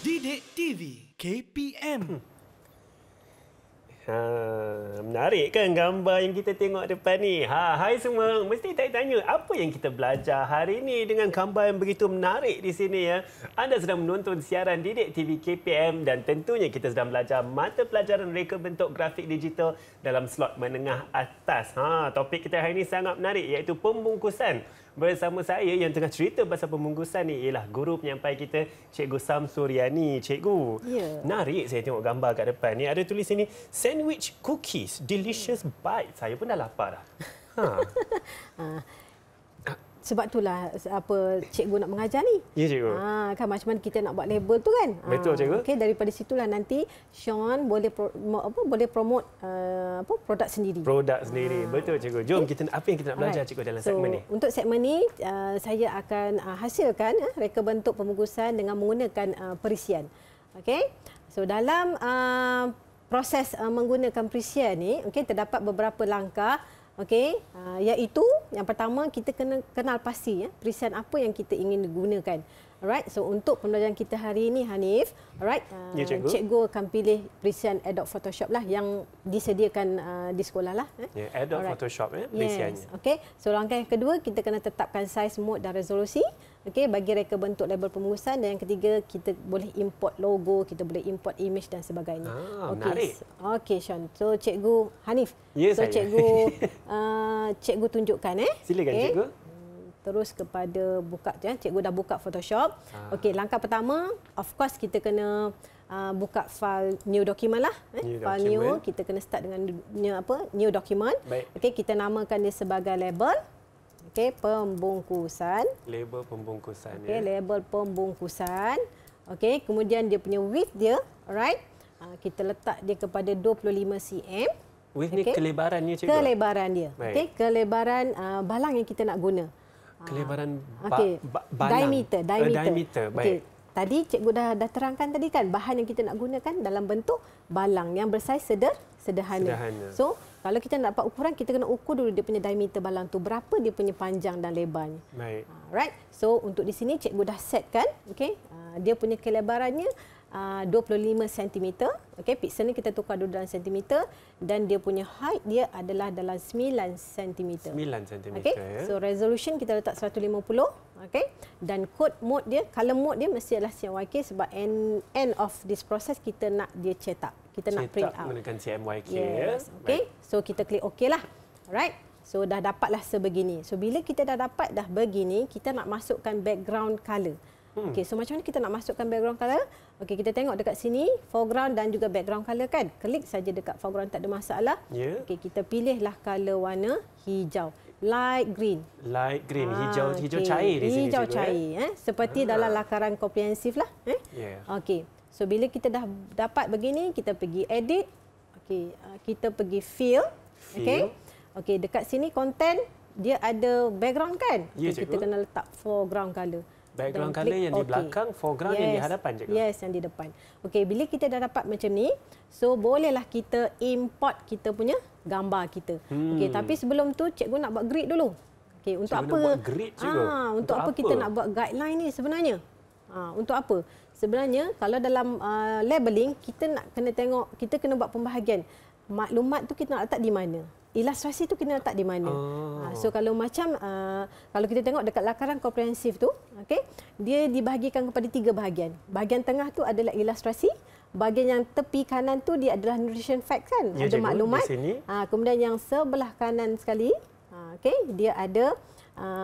Didik TV KPM. Menarik kan gambar yang kita tengok depan ni? Hai semua, mesti tanya apa yang kita belajar hari ini dengan gambar yang begitu menarik di sini ya. Anda sedang menonton siaran Didik TV KPM dan tentunya kita sedang belajar mata pelajaran reka bentuk grafik digital dalam slot menengah atas. Topik kita hari ini sangat menarik, iaitu pembungkusan. Bersama saya yang tengah cerita pasal pembungkusan ni ialah guru penyampai kita, Cikgu Samsuriani. Cikgu, menarik saya tengok gambar kat depan ni. Ada tulis sini, sandwich cookies, delicious bite. Saya pun dah lapar dah. Sebab itulah apa cikgu nak mengajar ni. Ya, cikgu. Kan macam mana kita nak buat label tu kan? Betul, cikgu. Okey, daripada situlah nanti Sean boleh boleh promote produk sendiri. Produk sendiri. Betul, cikgu. Jom kita apa yang kita nak belajar, cikgu, dalam segmen ni. Untuk segmen ni saya akan hasilkan reka bentuk pembungkusan dengan menggunakan perisian. Okey. So dalam proses menggunakan perisian ni, okey, terdapat beberapa langkah. Okey, iaitu yang pertama kita kena kenal pasti perisian apa yang kita ingin gunakan. Alright, so untuk pembelajaran kita hari ini, Hanif, alright, cikgu akan pilih perisian Adobe Photoshop lah yang disediakan di sekolah lah. Adobe Photoshop perisiannya. Okey, so langkah yang kedua kita kena tetapkan saiz, mode dan resolusi. Okey, bagi reka bentuk label pembungkusan, dan yang ketiga kita boleh import logo, kita boleh import image dan sebagainya. Menarik. Okey Sean. So Cikgu Hanif. Ya, so saya. Cikgu tunjukkan Silakan Okey. cikgu. Terus kepada buka ya. Cikgu dah buka Photoshop. Okey, langkah pertama of course kita kena buka file new document lah. New File document. new, kita kena start dengan new document. Baik. Okey, kita namakan dia sebagai label. Okey, pembungkusan. Label pembungkusan. Okey, label pembungkusan. Okey, kemudian dia punya width dia, alright. Kita letak dia kepada 25 cm. Width ni kelebarannya cikgu? Kelebaran dia. Baik. Okey, kelebaran balang yang kita nak guna. Kelebaran balang. Diameter. Diameter, baik. Okey, tadi cikgu dah terangkan tadi kan, bahan yang kita nak gunakan dalam bentuk balang yang bersaiz sederhana. So, kalau kita nak dapat ukuran, kita kena ukur dulu dia punya diameter balang tu, berapa dia punya panjang dan lebarnya. Baik. Right. So, untuk di sini cikgu dah setkan, okey. Dia punya kelebarannya 25 cm. Okey, pixel ni kita tukar dulu dalam centimeter, dan dia punya height dia adalah dalam 9 cm. 9 cm. Okey. So resolution kita letak 150. Okey. Dan code mode dia, color mode dia mesti adalah CMYK, sebab end of this process kita nak dia cetak. Kita nak print out. Menggunakan CMYK. Yes. Okey. So kita klik OK lah. Alright. So dah dapatlah sebegini. So bila kita dah dapat dah begini, kita nak masukkan background color. Okey, so macam mana kita nak masukkan background color? Okey, kita tengok dekat sini, foreground dan juga background color kan. Klik saja dekat foreground, tak ada masalah. Ya. Okey, kita pilihlah color warna hijau. Light green. Light green, hijau cair di sini. Hijau cair. Seperti dalam lakaran komprehensif lah. Yeah. Okey, so bila kita dah dapat begini, kita pergi edit. Okey, kita pergi fill. Okey. Okey, dekat sini content, dia ada background kan? Ya, Okay, kita kena letak foreground color. Background color yang di belakang, foreground yang di hadapan cikgu. Yes, yang di depan. Okey, bila kita dah dapat macam ni, so bolehlah kita import kita punya gambar kita. Okey, tapi sebelum tu cikgu nak buat grid dulu. Okey, untuk cikgu apa? Nak buat grid cikgu. Untuk apa kita nak buat guideline ni sebenarnya? Untuk apa? Sebenarnya kalau dalam labeling kita nak kena tengok, kita kena buat pembahagian. Maklumat tu kita nak letak di mana? Ilustrasi tu kita letak di mana? So kalau macam kalau kita tengok dekat lakaran komprehensif tu, okey, dia dibahagikan kepada 3 bahagian. Bahagian tengah tu adalah ilustrasi, bahagian yang tepi kanan tu dia adalah nutrition fact kan, ya, ada maklumat. Kemudian yang sebelah kanan sekali, okey, dia ada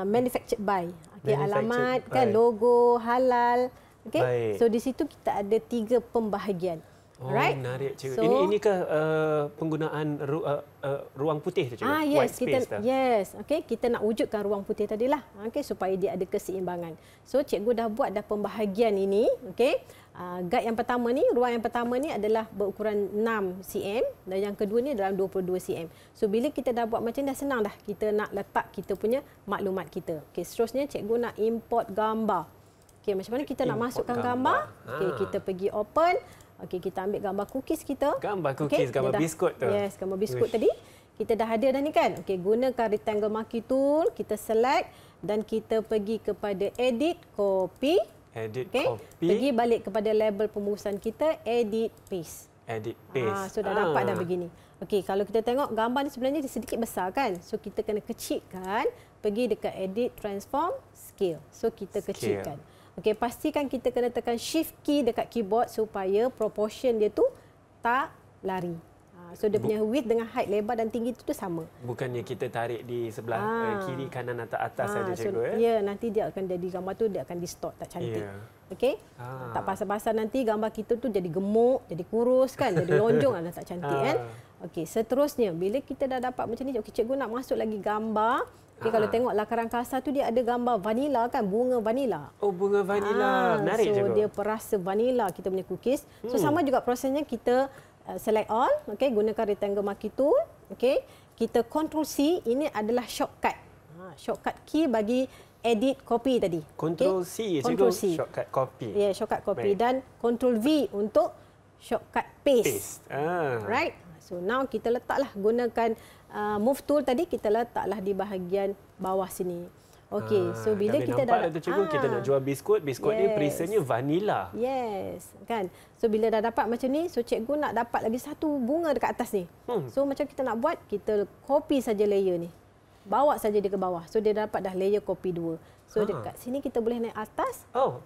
manufactured by. Okey, alamat kan, logo, halal. Okey. So di situ kita ada 3 pembahagian. Right? Menarik cikgu. So, inikah penggunaan ruang putih tu cikgu? Yes, White space dah. Yes, okey, kita nak wujudkan ruang putih tadilah. Okey, supaya dia ada keseimbangan. So cikgu dah buat dah pembahagian ini, okey. Guide yang pertama ni, ruang yang pertama ni adalah berukuran 6 cm dan yang kedua ni dalam 22 cm. So bila kita dah buat macam ni dah senang dah kita nak letak kita punya maklumat kita. Okey, seterusnya cikgu nak import gambar. Okey, macam mana kita nak masukkan gambar? Okey, kita pergi open. Okey, kita ambil gambar cookies kita. Gambar cookies, gambar biskut tu. Yes, gambar biskut tadi. Kita dah ada dah ni kan. Okey, gunakan rectangle marquee tool, kita select dan kita pergi kepada edit, copy. Edit, copy. Pergi balik kepada label pembungkusan kita, edit, paste. Edit, paste. So dah dapat dah begini. Okey, kalau kita tengok gambar ni sebenarnya dia sedikit besar kan. So kita kena kecilkan, pergi dekat edit, transform, scale. So kita kecilkan. Okey, pastikan kita kena tekan shift key dekat keyboard supaya proportion dia tu tak lari. So dia punya width dengan height, lebar dan tinggi tu sama. Bukannya kita tarik di sebelah kiri, kanan atau atas saja cikgu. Ya, nanti dia akan jadi gambar tu dia akan distort, tak cantik. Okey? Tak pasal-pasal nanti gambar kita tu jadi gemuk, jadi kurus kan, jadi lonjong tak cantik kan. Okey, seterusnya bila kita dah dapat macam ni, okey, cikgu nak masuk lagi gambar. Okay, kalau tengok lakaran kasar tu dia ada gambar vanila kan, bunga vanila. Oh, bunga vanila. Menarik juga. So juga. dia perasa vanila kita punya cookies. So sama juga prosesnya, kita select all, okey, gunakan rectangle marquee tool, okey. Kita control C, ini adalah shortcut. Shortcut key bagi edit copy tadi. Control C, control cikgu. C. Shortcut copy. Ya, yeah, shortcut copy. Baik. Dan control V untuk shortcut paste. Right? So now kita letaklah, gunakan move tool tadi, kita letaklah di bahagian bawah sini. Okey, so bila kita dah tu cikgu, kita nak jual biskut ni perisennya vanila. Yes, kan. So bila dah dapat macam ni, so cikgu nak dapat lagi satu bunga dekat atas ni. So macam kita nak buat, kita copy saja layer ni. Bawa saja dia ke bawah. So dia dapat dah layer copy 2. So dekat sini kita boleh naik atas. Oh.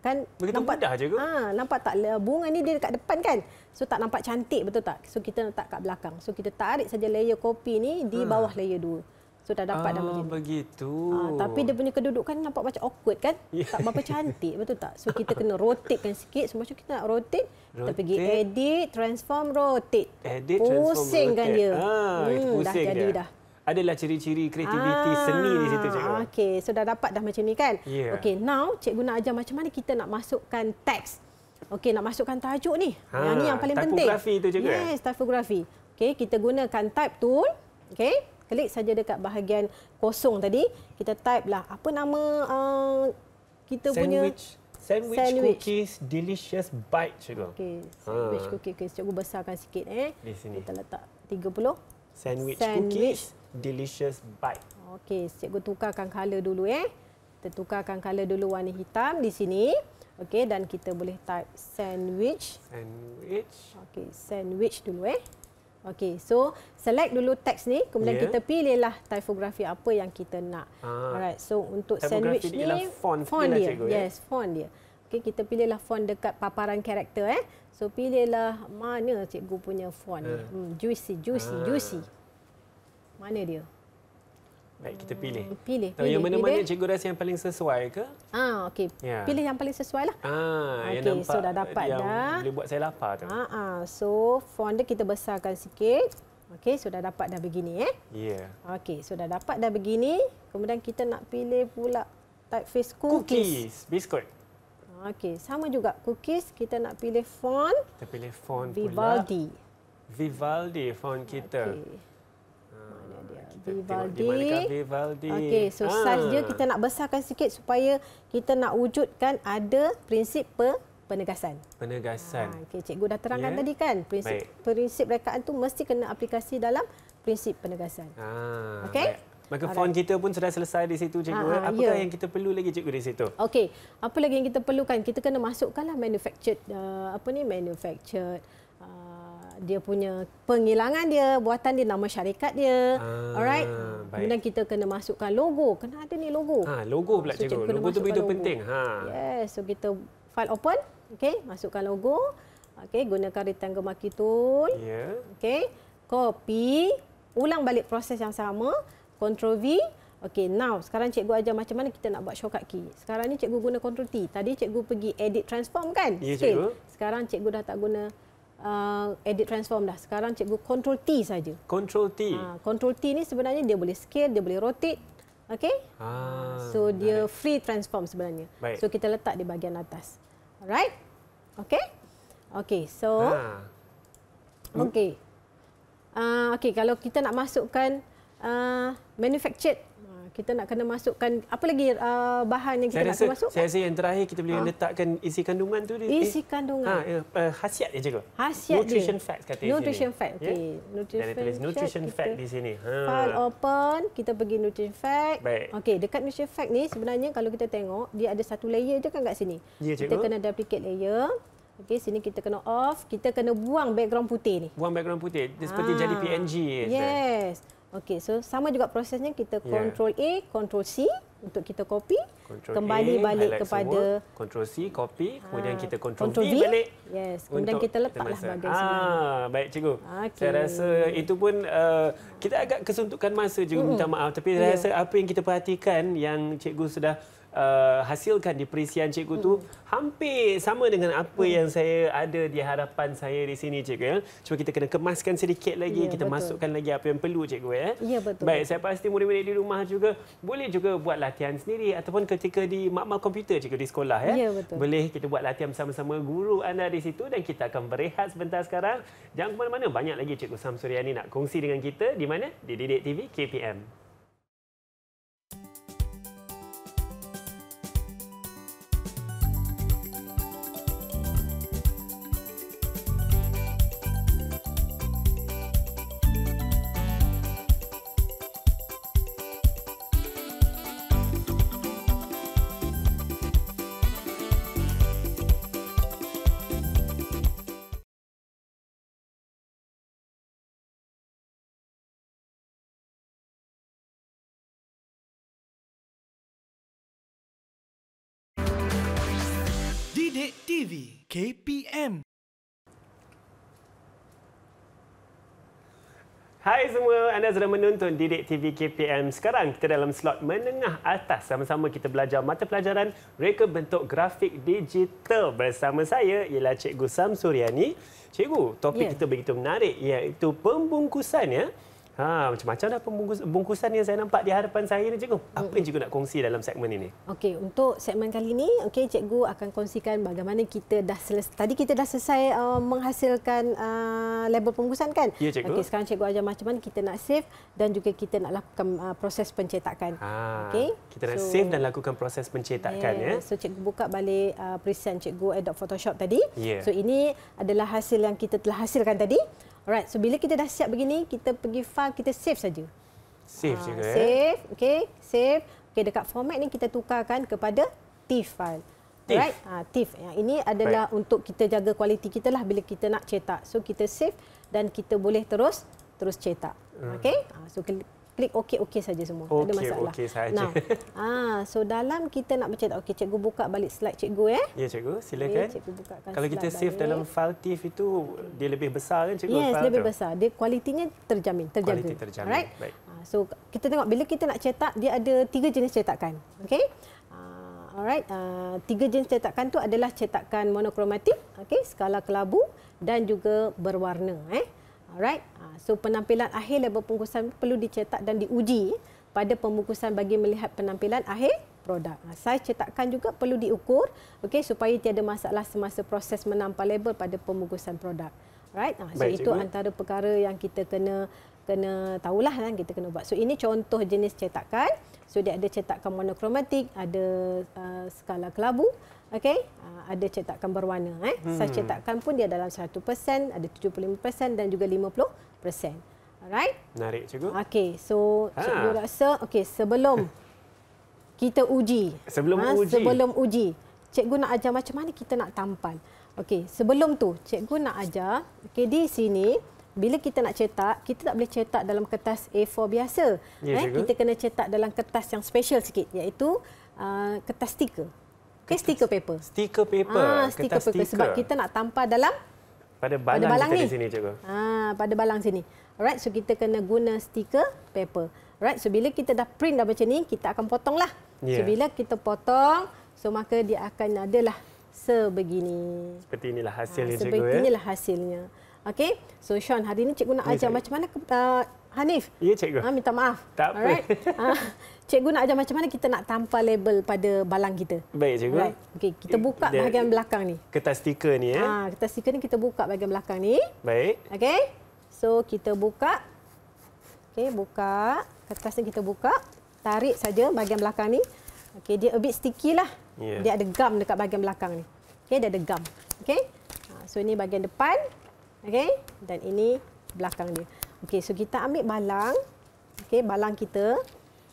Kan Begitu mudah je ke? Nampak tak bunga ni dia dekat depan kan? So tak nampak cantik, betul tak? So kita letak kat belakang. So kita tarik saja layer kopi ni di bawah layer 2. So dah dapat dah macam ni. Begitu. Tapi dia punya kedudukan nampak macam awkward kan? Tak berapa cantik, betul tak? So kita kena rotatekan sikit. So macam kita nak rotate, kita pergi edit, transform, rotate. Edit, transform, pusingkan rotate. dia. Pusing dah jadi dia. dah. Adalah ciri-ciri kreativiti seni di situ, cikgu. Okey, so dah dapat dah macam ni kan? Yeah. Okey, now cikgu nak ajar macam mana kita nak masukkan teks. Okey, nak masukkan tajuk ni. Yang ni yang paling penting. Typografi tu cikgu. Yes, typografi. Okey, kita gunakan type tool. Okey, klik saja dekat bahagian kosong tadi. Kita type lah apa nama kita punya Sandwich cookies delicious bite, cikgu. Okey, sandwich cookies. Cikgu besarkan sikit Di sini. Kita letak 30. Sandwich cookies delicious bite. Okey, cikgu tukarkan color dulu Kita tukarkan color dulu warna hitam di sini. Okey, dan kita boleh type sandwich. Okey, sandwich dulu Okey, so select dulu teks ni, kemudian kita pilihlah typografi apa yang kita nak. Alright, so untuk sandwich ni font dia, cikgu, yes, font dia. Okey, kita pilihlah font dekat paparan karakter So pilihlah mana cikgu punya font ni. Juicy. Mana dia? Baik, kita pilih. Pilih. Yang mana-mana cikgu rasa yang paling sesuai ke? Okey. Pilih yang paling sesuai lah. Yang nampak so dah dapat yang dah. boleh buat saya lapar tu. So font dia kita besarkan sikit. Okey, so dah dapat dah begini Ya. Okey, so dah dapat dah begini. Kemudian kita nak pilih pula typeface cookies. Biskut. Okey, sama juga cookies, kita nak pilih font. Kita pilih font Vivaldi. Vivaldi font kita. Okay. Mana dia? Di manakah Vivaldi? Okey, so size dia kita nak besarkan sikit supaya kita nak wujudkan ada prinsip penegasan. Okey, cikgu dah terangkan tadi kan, prinsip rekaan tu mesti kena aplikasi dalam prinsip penegasan. Okey? Maka font kita pun sudah selesai di situ, cikgu. Apakah yang kita perlu lagi, cikgu, di situ? Okey, apa lagi yang kita perlukan? Kita kena masukkanlah manufactured dia punya penghilangan dia, buatan dia, nama syarikat dia. Alright. Kemudian kita kena masukkan logo. Kena ada ni logo. Logo pula, cikgu. Logo tu begitu penting. Yes, so kita file open. Okey, masukkan logo. Okey, gunakan rectangle marquee tool. Okey, copy, ulang balik proses yang sama. Ctrl V. Okey, now sekarang cikgu ajar macam mana kita nak buat shortcut key. Sekarang ni cikgu guna Ctrl T. Tadi cikgu pergi edit transform kan? Ya, cikgu. Sekarang cikgu dah tak guna edit transform dah. Sekarang cikgu Ctrl T saja. Ctrl T. Ctrl T ni sebenarnya dia boleh scale, dia boleh rotate. Okey? So dia free transform sebenarnya. Baik. So kita letak di bahagian atas. Alright? Okey? Okey, so okey. Okey, kalau kita nak masukkan manufactured, kita nak kena masukkan apa lagi bahan yang kita nak masuk? Saya rasa yang terakhir kita boleh letakkan isi kandungan tu. Isi kandungan. Khasiat dia, cikgu. Khasiat nutrition fact kata nutrition sini. fact. Okey. Dan tulis nutrition fact di sini. File open, kita pergi nutrition fact. Okey, dekat nutrition fact ni sebenarnya kalau kita tengok dia ada satu layer je kan kat sini. Ya, kita kena duplicate layer. Okey, sini kita kena off, kita kena buang background putih ni. Buang background putih. Dia seperti jadi PNG. Yes. Okey, so sama juga prosesnya, kita Ctrl A, Ctrl C untuk kita copy. Kembali balik kepada Ctrl C, copy, kemudian kita Ctrl V balik. Yes, kemudian kita letaklah bahagian sini. Baik, cikgu. Saya rasa itu pun kita agak kesuntukan masa, cikgu, minta maaf, tapi saya rasa apa yang kita perhatikan yang cikgu sudah hasilkan di perisian cikgu tu hampir sama dengan apa yang saya ada di hadapan saya di sini, cikgu. Cuma kita kena kemaskan sedikit lagi, kita masukkan lagi apa yang perlu, cikgu. Ya, betul. Baik, saya pasti murid-murid di rumah juga boleh juga buat latihan sendiri ataupun ketika di makmal komputer, cikgu, di sekolah. Ya, betul. Boleh kita buat latihan bersama-sama guru anda di situ, dan kita akan berehat sebentar sekarang. Jangan ke mana-mana, banyak lagi cikgu Samsuriani nak kongsi dengan kita di mana? Di Didik TV KPM. Didik TV KPM. Hai semua, anda sedang menonton Didik TV KPM. Sekarang kita dalam slot menengah atas. Sama-sama kita belajar mata pelajaran reka bentuk grafik digital. Bersama saya ialah Cikgu Samsuriani. Cikgu, topik kita begitu menarik iaitu pembungkusan ya. Macam-macam dah pembungkusan yang saya nampak di hadapan saya ni, Cikgu. Apa yang Cikgu nak kongsi dalam segmen ini? Okey, untuk segmen kali ini, Cikgu akan kongsikan bagaimana kita dah tadi kita dah selesai menghasilkan label pembungkusan kan? Ya, Cikgu. Okey, sekarang Cikgu ajar macam mana kita nak save dan juga kita nak lakukan proses pencetakan. Okey. Kita nak save dan lakukan proses pencetakan ya. So Cikgu buka balik present Cikgu Adobe Photoshop tadi. So ini adalah hasil yang kita telah hasilkan tadi. Alright, so bila kita dah siap begini, kita pergi file, kita save saja. Save juga ya. Save, okey, save. Okey, dekat format ni kita tukarkan kepada TIFF file. Alright, TIFF. Yang ini adalah untuk kita jaga kualiti kita lah bila kita nak cetak. So kita save dan kita boleh terus cetak. Okey? So klik okey saja semua. Tak ada masalah. Okey saja. So dalam kita nak mencetak, okey, Cikgu buka balik slide Cikgu Ya, Cikgu, silakan. Cikgu bukakan. Kalau kita save dalam file TIFF itu dia lebih besar kan, Cikgu? Yes, file lebih tu? besar. Dia kualitinya terjaga. Kualiti terjamin. Alright. Baik. So kita tengok bila kita nak cetak, dia ada 3 jenis cetakan. Okey. Alright. 3 jenis cetakan tu adalah cetakan monokromatik, okey, skala kelabu dan juga berwarna. Alright. So penampilan akhir label pembungkusan perlu dicetak dan diuji pada pembungkusan bagi melihat penampilan akhir produk. Saiz cetakan juga perlu diukur, okey, supaya tiada masalah semasa proses menampal label pada pembungkusan produk. Alright. So baik, itu Cikgu. antara perkara yang kita kena tahulah kan, kita kena buat. So ini contoh jenis cetakan. So dia ada cetakan monokromatik, ada skala kelabu, okey, ada cetakan berwarna. Saiz cetakan pun dia dalam 100%, ada 75% dan juga 50%. Alright. Menarik, Cikgu. Okey, so Cikgu rasa sebelum kita uji. Sebelum uji, Cikgu nak ajar macam mana kita nak tampal. Okey, sebelum tu Cikgu nak ajar, okey, di sini bila kita nak cetak, kita tak boleh cetak dalam kertas A4 biasa. Kita kena cetak dalam kertas yang special sikit, iaitu kertas stiker. Okay, stiker paper. Stiker paper. Stiker paper. Sebab kita nak tampal dalam pada balang kita ni. Di sini, Cikgu. Pada balang sini. Alright, so kita kena guna stiker paper. Alright, so bila kita dah print dah macam ni, kita akan potonglah. So bila kita potong, so maka dia akan adalah sebegini. Seperti inilah hasilnya, Cikgu. Seperti inilah hasilnya. Okey, so Sean, hari ini Cikgu nak ajar macam mana Hanif? Ya, Cikgu. Minta maaf. Tak apa. Alright. Cikgu nak ajar macam mana kita nak tampal label pada balang kita. Baik, Cikgu. Alright. Okey, kita buka bahagian belakang ni. Kertas stiker ni kertas stiker ni kita buka bahagian belakang ni. Baik. Okey. So kita buka. Okey, buka. Kertas ni kita buka. Tarik saja bahagian belakang ni. Okey, dia a bit sticky lah. Dia ada gum dekat bahagian belakang ni. Okey, dia ada gum. Okey. So ini bahagian depan. Okey, dan ini belakang dia. Okey, so kita ambil balang. Okey, balang kita.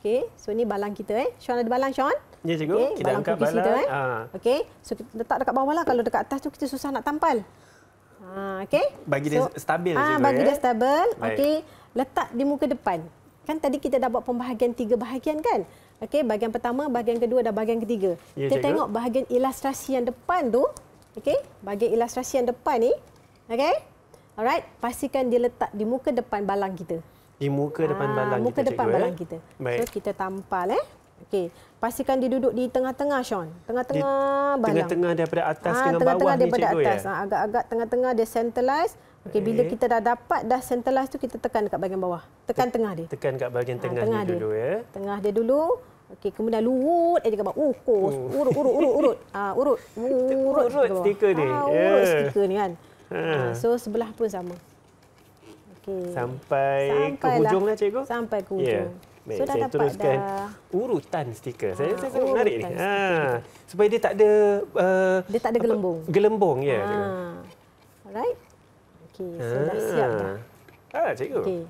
Okey, so ini balang kita Sean ada balang, Sean? Ya, Cikgu. Okay, kita angkat balang. Kita, Okey, so kita letak dekat bawah lah. Kalau dekat atas tu kita susah nak tampal. Okey. Bagi dia stabil, Cikgu. Bagi dia stabil. Okey, letak di muka depan. Kan tadi kita dah buat pembahagian 3 bahagian kan? Okey, bahagian pertama, bahagian kedua dan bahagian ketiga. Ya, kita Cikgu. tengok bahagian ilustrasi yang depan tu. Okey, bahagian ilustrasi yang depan ni. Okey. Alright, pastikan dia letak di muka depan balang kita. Di muka depan balang kita, muka depan Cikgu, balang kita. Baik. So kita tampal Okey, pastikan dia duduk di tengah-tengah, Sean. Tengah-tengah balang. Tengah-tengah daripada atas dengan tengah-tengah bawah ni, daripada Cikgu, atas. ya? Agak-agak tengah-tengah dia centralize. Okey, bila kita dah dapat dah centralize tu, kita tekan dekat bahagian bawah. Tekan tengah dia. Tekan kat bahagian tengah ni dia. dulu ya. Tengah dia dulu. Okey, kemudian lurut aja ke bawah. Urut. Urut stiker ni. Urut stiker ni kan. So sebelah pun sama. Okey. Sampai ke hujung lah, Cikgu. Sampai ke hujung. Baik, So dah saya dapat teruskan dah. urutan stiker. Saya sangat menarik ni. Supaya dia tak ada Dia tak ada gelembung. Gelembung ya, Cikgu. Alright. Okey, so dah siap dah. Cikgu. Okey.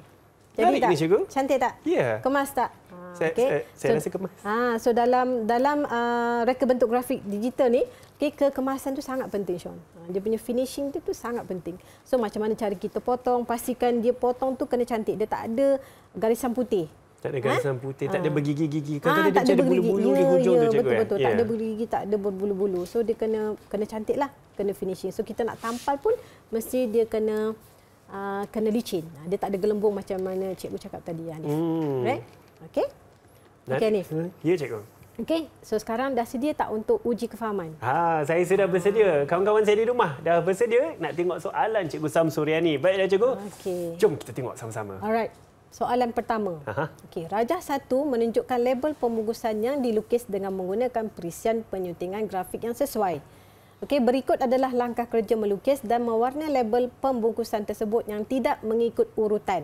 Jadi Menarik tak? ni, Cikgu. Cantik tak? Ya. Kemas tak? Saya rasa kemas. So dalam reka bentuk grafik digital ni, kemasan tu sangat penting, Sean. Dia punya finishing tu sangat penting. So macam mana cara kita potong, pastikan dia potong tu kena cantik. Dia tak ada garisan putih. Tak ada garisan putih, tak ada bergigi-gigi. Kata dia tak ada ada bergigi. bulu-bulu di hujung tu, cikgu. Betul-betul. Tak ada bergigi, tak ada berbulu-bulu. So dia kena cantik lah, kena finishing. So kita nak tampal pun mesti dia kena licin. Dia tak ada gelembung macam mana cikgu cakap tadi, Hanif. Right? Okey? Okey, Hanif. Ya, cikgu. Okey, so sekarang dah sedia tak untuk uji kefahaman? Saya sudah bersedia. Kawan-kawan saya di rumah dah bersedia nak tengok soalan Cikgu Samsuriani. Baiklah, cikgu. Okey. Jom kita tengok sama-sama. Alright. Soalan pertama. Okey, Rajah 1 menunjukkan label pembungkusan yang dilukis dengan menggunakan perisian penyuntingan grafik yang sesuai. Okey, berikut adalah langkah kerja melukis dan mewarna label pembungkusan tersebut yang tidak mengikut urutan.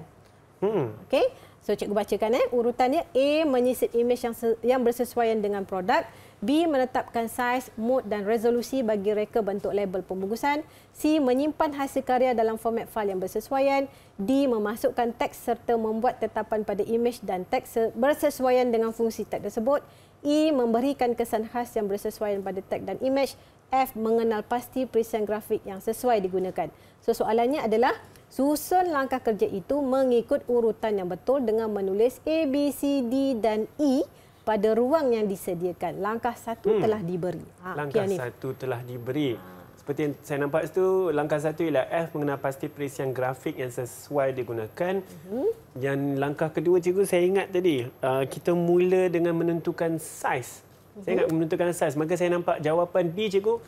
Okey, so cikgu bacakan urutannya. A, menyisip imej yang bersesuaian dengan produk. B, menetapkan saiz, mode dan resolusi bagi reka bentuk label pembungkusan. C, menyimpan hasil karya dalam format fail yang bersesuaian. D, memasukkan teks serta membuat tetapan pada imej dan teks bersesuaian dengan fungsi teks tersebut. E, memberikan kesan khas yang bersesuaian pada teks dan imej. F, mengenal pasti perisian grafik yang sesuai digunakan. So soalannya adalah susun langkah kerja itu mengikut urutan yang betul dengan menulis A, B, C, D dan E pada ruang yang disediakan. Langkah 1 telah diberi. Langkah 1 telah diberi. Seperti yang saya nampak itu, langkah 1 ialah F, mengenal pasti perisian grafik yang sesuai digunakan. Yang langkah kedua, cikgu, saya ingat tadi, kita mula dengan menentukan saiz. Saya ingat menentukan saiz. Maka saya nampak jawapan B, cikgu,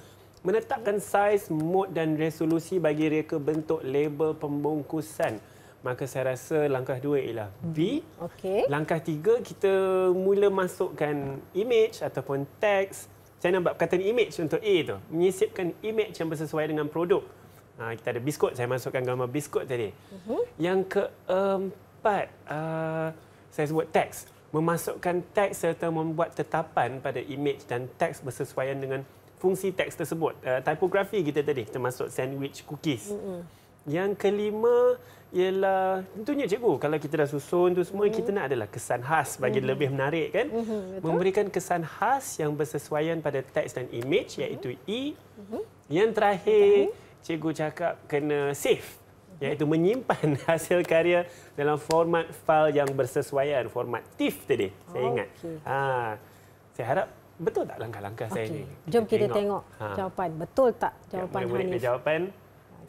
menetapkan saiz, mode dan resolusi bagi reka bentuk label pembungkusan. Maka saya rasa langkah 2 ialah B. Okey. Langkah 3, kita mula masukkan image ataupun teks. Saya nampak perkataan image untuk A tu. Menyisipkan image yang bersesuaian dengan produk. Kita ada biskut. Saya masukkan gambar biskut tadi. Yang keempat, saya sebut teks. Memasukkan teks serta membuat tetapan pada image dan teks bersesuaian dengan fungsi teks tersebut. Tipografi kita tadi, kita masuk sandwich cookies. Yang kelima ialah tentunya, cikgu, kalau kita dah susun tu semua, kita nak adalah kesan khas bagi lebih menarik, kan? Memberikan kesan khas yang bersesuaian pada teks dan image, iaitu E. Yang terakhir, cikgu cakap kena save, iaitu menyimpan hasil karya dalam format fail yang bersesuaian, format TIFF tadi, saya ingat. Saya harap betul tak langkah-langkah saya ni? Jom kita tengok jawapan. Betul tak jawapan Hanif? Jawapan.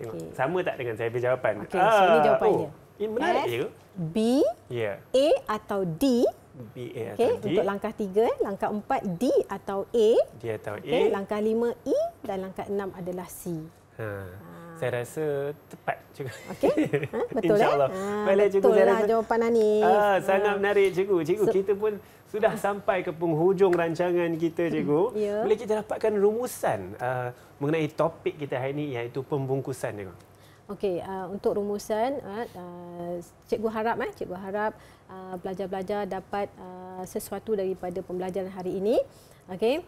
Tengok. Sama tak dengan saya punya jawapan? Okey, so ini jawapannya. Ini menarik je. B, A atau D. B, A atau D. Untuk langkah 3, langkah 4 D atau A. D atau A. Langkah 5 E dan langkah 6 adalah C. Saya rasa tepat, cikgu. Okey. Betul InsyaAllah. Baiklah, cikgu, betul saya lah rasa jawapan Hanif. Sangat menarik, cikgu. Cikgu, kita pun sudah sampai ke penghujung rancangan kita, cikgu. Boleh kita dapatkan rumusan mengenai topik kita hari ini, iaitu pembungkusan, cikgu? Okey, untuk rumusan, cikgu harap pelajar-pelajar dapat sesuatu daripada pembelajaran hari ini. Okey,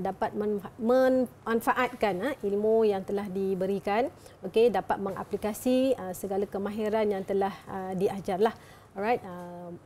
dapat memanfaatkan ilmu yang telah diberikan. Okey, dapat mengaplikasi segala kemahiran yang telah diajarlah. Alright,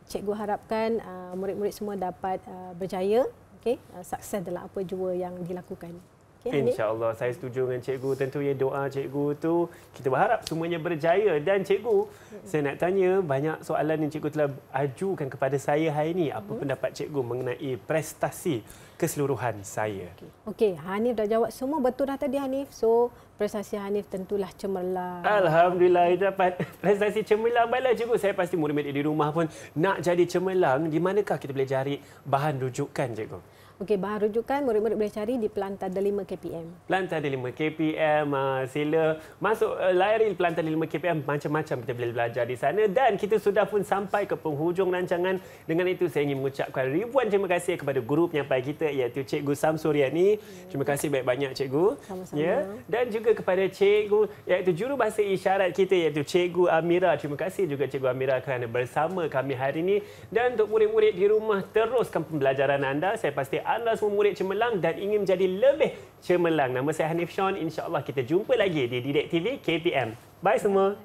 cikgu harapkan murid-murid semua dapat berjaya, okey, sukses dalam apa jua yang dilakukan. Okay, InsyaAllah, saya setuju dengan cikgu. Tentunya doa cikgu tu kita berharap semuanya berjaya. Dan cikgu, saya nak tanya, banyak soalan yang cikgu telah ajukan kepada saya hari ini. Apa pendapat cikgu mengenai prestasi keseluruhan saya? Okey, Hanif dah jawab semua betul dah tadi, Hanif. So, prestasi Hanif tentulah cemerlang. Alhamdulillah, dapat prestasi cemerlang. Baiklah, cikgu, saya pasti murid-murid di rumah pun nak jadi cemerlang. Di manakah kita boleh cari bahan rujukan, cikgu? Okey, bahan rujukan murid-murid boleh cari di Pelantar 5 KPM. Pelantar 5 KPM, sila masuk layari Pelantar 5 KPM, macam-macam kita boleh belajar di sana. Dan kita sudah pun sampai ke penghujung rancangan. Dengan itu saya ingin mengucapkan ribuan terima kasih kepada guru penyampai kita, iaitu Cikgu Samsuriani. Terima kasih banyak-banyak, cikgu. Sama-sama. Dan juga kepada cikgu, iaitu juru bahasa isyarat kita, iaitu Cikgu Amira. Terima kasih juga Cikgu Amira kerana bersama kami hari ini. Dan untuk murid-murid di rumah, teruskan pembelajaran anda. Saya pasti anda semua murid cemerlang dan ingin menjadi lebih cemerlang. Nama saya Hanif Sean. InsyaAllah kita jumpa lagi di Didik TV KPM. Bye semua.